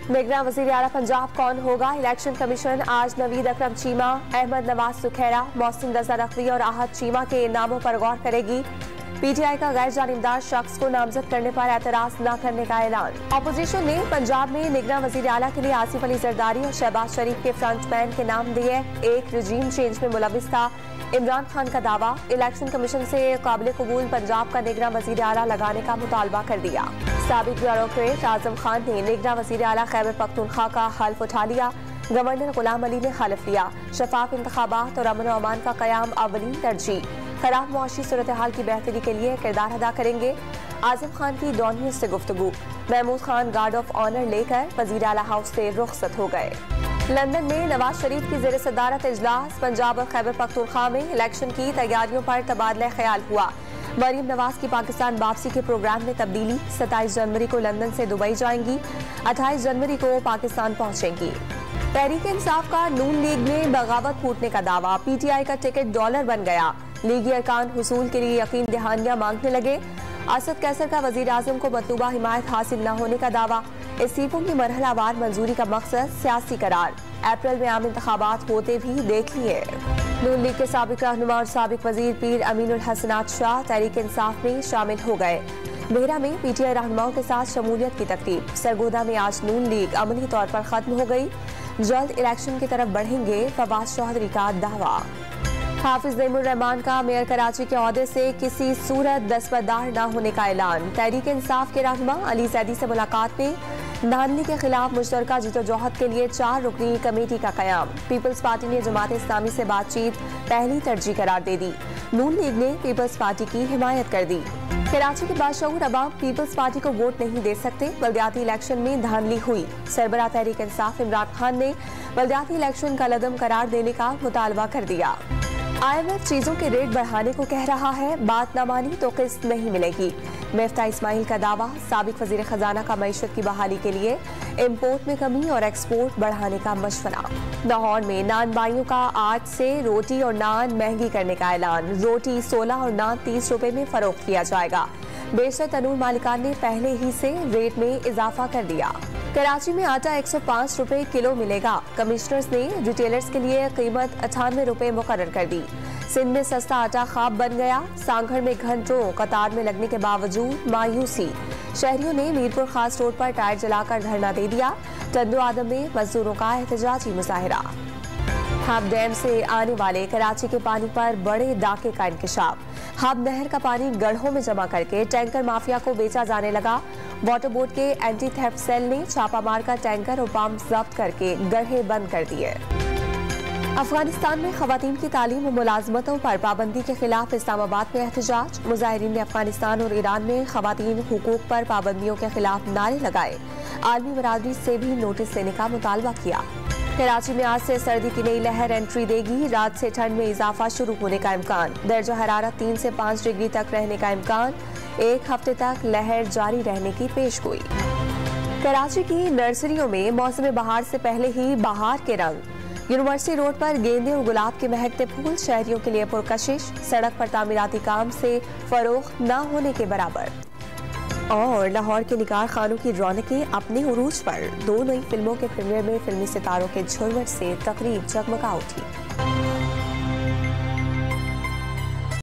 निगरान वज़ीर आला पंजाब कौन होगा? इलेक्शन कमीशन आज नवीद अकरम चीमा, अहमद नवाज सुखैरा, मोहसिन रजा नकवी और आहत चीमा के नामों पर गौर करेगी। पीटीआई का गैर जानिबदार शख्स को नामजद करने पर एतराज न करने का ऐलान। अपोजिशन ने पंजाब में निगरान वज़ीर आला के लिए आसिफ अली जरदारी और शहबाज शरीफ के फ्रंटमैन के नाम दिए। एक रजीम चेंज में मुलविस था इमरान खान का दावा। इलेक्शन कमीशन से काबिल कबूल पंजाब का निगरान वज़ीर आला लगाने का मुतालबा कर दिया। साबिक ब्यूरोक्रेट आजम खान ने निगरान वज़ीर आला खैबर पख्तूनख्वा का हल्फ उठा लिया। गवर्नर गुलाम अली ने हल्फ लिया। शफाफ इंतखाबात और अमन अमान का कयाम अवलीन तरजीह। खराब मुआशी सूरत हाल की बेहतरी के लिए किरदार अदा करेंगे। आजम खान की डॉन न्यूज़ से गुफ्तगू। Mahmood Khan guard of honour लेकर वज़ीर आला हाउस से रुखसत हो गए। लंदन में नवाज शरीफ की ज़ेर सदारत इजलास। पंजाब और खैबर पख्तूनख्वा में इलेक्शन की तैयारियों पर तबादला ख्याल हुआ। मरीम नवाज की पाकिस्तान वापसी के प्रोग्राम में तब्दीली। 27 जनवरी को लंदन से दुबई जाएंगी, 28 जनवरी को पाकिस्तान पहुंचेंगी। तहरीक इंसाफ का नून लीग में बगावत फूटने का दावा। पीटीआई का टिकट डॉलर बन गया। लीगी अरकान हुसूल के लिए यकीन दहानियां मांगने लगे। असद कैसर का वजीर आजम को मतलूबा हिमायत हासिल न होने का दावा। इस्तीफों की मरहलावार मंजूरी का मकसद सियासी करार। अप्रैल में आम इंतखाबात होते भी देख लिए। नून लीग के साबिक रहनुमा और साबिक वजीर पीर अमीनुल हसनात शाह तहरीक इंसाफ में शामिल हो गए। बेहरा में पीटीआई रहनुमाओं के साथ शमूलियत की तकरीब। सरगोदा में आज नून लीग अमली तौर पर खत्म हो गई। जल्द इलेक्शन की तरफ बढ़ेंगे, फवाद चौधरी का दावा। हाफिज ज़ैनुर रहमान का मेयर कराची के ओहदे से किसी सूरत दस्तबरदार न होने का ऐलान। तहरीक इंसाफ के रहनुमा अली जैदी से मुलाकात में धांधली के खिलाफ मुश्तरका जिदोजहद के लिए 4 रुकनी कमेटी का कयाम। पीपल्स पार्टी ने जमात इस्लामी से बातचीत पहली तरजीह करार दे दी। नून लीग ने पीपल्स पार्टी की हिमायत कर दी। कराची के बाशऊर अवाम पीपल्स पार्टी को वोट नहीं दे सकते। बल्दियाती इलेक्शन में धांधली हुई। सरबराह तहरीक इंसाफ इमरान खान ने बल्दियाती इलेक्शन का लदम करार देने का मुतालबा कर दिया। IMF चीजों के रेट बढ़ाने को कह रहा है, बात न मानी तो किस्त नहीं मिलेगी। मिफ्ता इस्माइल का दावा। साबिक वजीर खजाना का मईशत की बहाली के लिए इम्पोर्ट में कमी और एक्सपोर्ट बढ़ाने का मशवरा। लाहौर में नान बाइयों का आज से रोटी और नान महंगी करने का ऐलान। रोटी 16 और नान 30 रुपए में फरोख्त किया जाएगा। बेशतर तनूर मालिकान ने पहले ही से रेट में इजाफा कर दिया। कराची में आटा 105 रुपए किलो मिलेगा। कमिश्नर्स ने रिटेलर्स के लिए कीमत 98 रुपए मुकर्रर कर दी। सिंध में सस्ता आटा ख्वाब बन गया। सांघर में घंटों कतार में लगने के बावजूद मायूसी। शहरियों ने मीरपुर खास रोड पर टायर जलाकर धरना दे दिया। टंडो आदम में मजदूरों का एहतजाजी मुजाहिरा। हब डैम से आने वाले कराची के पानी पर बड़े डाके का इंकशाफ। हब नहर का पानी गढ़ों में जमा करके टैंकर माफिया को बेचा जाने लगा। वाटर बोर्ड के एंटी थेफ्ट सेल ने छापा मारकर टैंकर और पंप जब्त करके गढ़े बंद कर दिए। अफगानिस्तान में खवातीन की तालीम और मुलाजमतों पर पाबंदी के खिलाफ इस्लामाबाद में एहतजाज। मुजाहिरीन ने अफगानिस्तान और ईरान में खवातीन हुकूक पर पाबंदियों के खिलाफ नारे लगाए। आलमी बरादरी से भी नोटिस लेने का मुतालबा किया। कराची में आज से सर्दी की नई लहर एंट्री देगी। रात से ठंड में इजाफा शुरू होने का इम्कान। दर्जा हरारत 3 से 5 डिग्री तक रहने का इम्कान। एक हफ्ते तक लहर जारी रहने की पेशगोई। कराची की नर्सरियों में मौसम बहार से पहले ही बहार के रंग। यूनिवर्सिटी रोड पर गेंदे और गुलाब के महकते फूल शहरियों के लिए पुरकशिश। सड़क पर तामीराती काम से फरोख्त न होने के बराबर। और लाहौर के निगार खानों की रौनकें अपने उरूज पर। 2 नई फिल्मों के प्रीमियर में फिल्मी सितारों के झुरमुट से तकरीब जगमगा उठी।